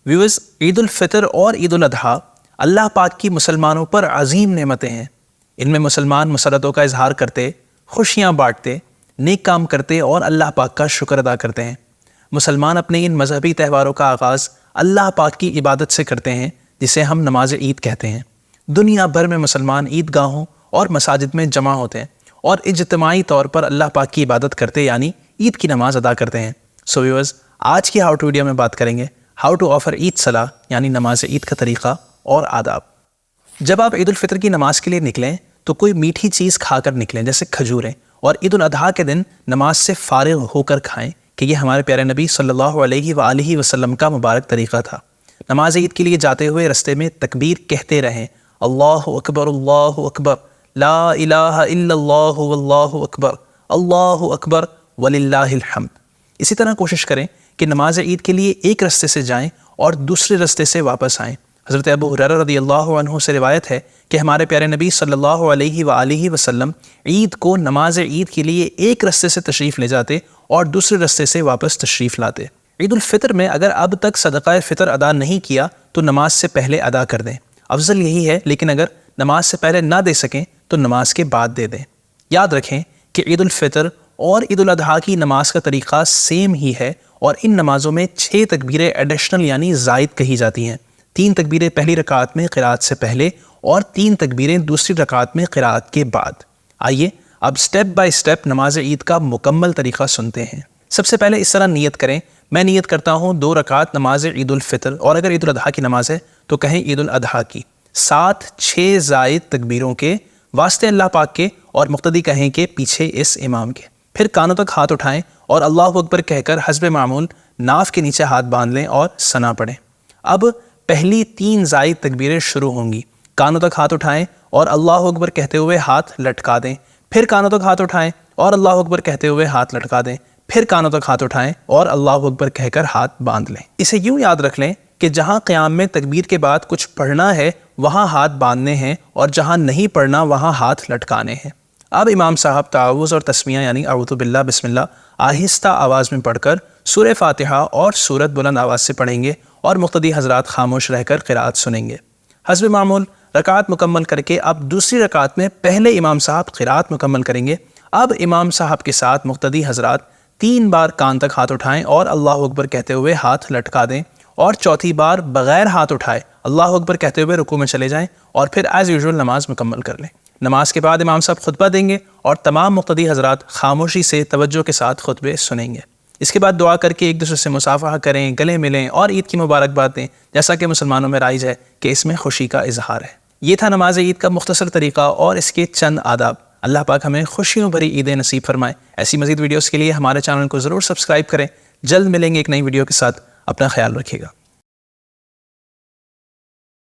Viewers, Eid ul Fitr और ईद उल अजहा अल्लाह पाक की मुसलमानों पर अजीम नेमतें हैं। इनमें मुसलमान मसरतों का इजहार करते, खुशियाँ बांटते, नेक काम करते और अल्लाह पाक का शुक्र अदा करते हैं। मुसलमान अपने इन मजहबी त्योहारों का आगाज़ अल्लाह पाक की इबादत से करते हैं, जिसे हम नमाज ईद कहते हैं। दुनिया भर में मुसलमान ईदगाहों और मसाजिद में जमा होते हैं और इज्तिमाई तौर पर अल्लाह पाक की इबादत करते यानी ईद की नमाज अदा करते हैं। सो व्यूअर्स, आज की हाउ टू वीडियो में बात करेंगे हाउ टू ऑफर ईद सलाह यानी नमाज ईद का तरीका और आदाब। जब आप ईद उल फितर की नमाज के लिए निकलें तो कोई मीठी चीज़ खाकर निकलें, जैसे खजूरें, और ईद उल अजहा के दिन नमाज से फारिग होकर खाएं, कि ये हमारे प्यारे नबी सल्लल्लाहु अलैहि वसल्लम का मुबारक तरीका था। नमाज ईद के लिए जाते हुए रास्ते में तकबीर कहते रहें, अल्लाहु अकबर, ला इलाहा इल्लल्लाहु वल्लाहु अकबर वलिल्लाहिल हम्द। इसी तरह कोशिश करें कि नमाज ईद के लिए एक रास्ते से जाएं और दूसरे रास्ते से वापस आएं। हज़रत अबू हुरैरा रज़ियल्लाहु अन्हु से रिवायत है कि हमारे प्यारे नबी सल्लल्लाहु अलैहि वसल्लम ईद को नमाज ईद के लिए एक रास्ते से तशरीफ़ ले जाते और दूसरे रास्ते से वापस तशरीफ़ लाते। ईद उल फितर में अगर अब तक सदक़ा फ़ितर अदा नहीं किया तो नमाज से पहले अदा कर दें, अफजल यही है, लेकिन अगर नमाज से पहले ना दे सकें तो नमाज के बाद दे दें। याद रखें कि ईद उल फितर और ईद उल अजहा की नमाज का तरीक़ा सेम ही है और इन नमाज़ों में 6 तकबीरें एडिशनल यानी ज़ायद कही जाती हैं। 3 तकबीरें पहली रकात में क़िराअत से पहले और 3 तकबीरें दूसरी रकात में क़िराअत के बाद। आइए अब स्टेप बाय स्टेप नमाज ईद का मुकम्मल तरीका सुनते हैं। सबसे पहले इस तरह नियत करें, मैं नियत करता हूँ 2 रकात नमाज ईद उल फितर, और अगर ईद उल अजहा की नमाज है तो कहें ईद उल अजहा की, 6 ज़ायद तकबीरों के वास्ते अल्लाह पाक के, और मुक्तदी कहें कि पीछे इस इमाम के। फिर कानों तक हाथ उठाएं और अल्लाहु अकबर कहकर हस्बे मामूल नाफ के नीचे हाथ बांध लें और सना पढ़ें। अब पहली 3 ज़ायद तकबीरें शुरू होंगी। कानों तक हाथ उठाएं और अल्लाहु अकबर कहते हुए हाथ लटका दें। फिर कानों तक हाथ उठाएं और अल्लाहु अकबर कहते हुए हाथ लटका दें। फिर कानों तक हाथ उठाएं और अल्लाहु अकबर कहकर हाथ बांध लें। इसे यूँ याद रख लें कि जहाँ क़याम में तकबीर के बाद कुछ पढ़ना है वहाँ हाथ बांधने हैं और जहाँ नहीं पढ़ना वहाँ हाथ लटकाने हैं। अब इमाम साहब तावुज़ और तस्मिया यानी अऊज़ु बिल्लाह बिस्मिल्लाह आहिस्ता आवाज़ में पढ़कर सूरह फातिहा और सूरत बुलंद आवाज़ से पढ़ेंगे और मुक्तदी हज़रात खामोश रहकर क़िराअत सुनेंगे। हस्ब मामूल रकात मुकम्मल करके अब दूसरी रकात में पहले इमाम साहब क़िराअत मुकम्मल करेंगे। अब इमाम साहब के साथ मुक्तदी हज़रात 3 बार कान तक हाथ उठाएं और अल्लाहु अकबर कहते हुए हाथ लटका दें, और चौथी बार बग़ैर हाथ उठाए अल्लाहु अकबर कहते हुए रुकू में चले जाएं और फिर एज़ यूजुअल नमाज मुकम्मल कर लें। नमाज के बाद इमाम साहब खुतबा देंगे और तमाम मुक्तदी हज़रात खामोशी से तवज्जो के साथ खुतबे सुनेंगे। इसके बाद दुआ करके एक दूसरे से मुसाफ़हा करें, गले मिलें और ईद की मुबारकबाद दें, जैसा कि मुसलमानों में राइज है कि इसमें खुशी का इजहार है। ये था नमाज ईद का मुख्तसर तरीका और इसके चंद आदाब। अल्लाह पाक हमें खुशियों भरी ईदें नसीब फरमाए। ऐसी मज़ीद वीडियोज़ के लिए हमारे चैनल को ज़रूर सब्सक्राइब करें। जल्द मिलेंगे एक नई वीडियो के साथ। अपना ख्याल रखिएगा।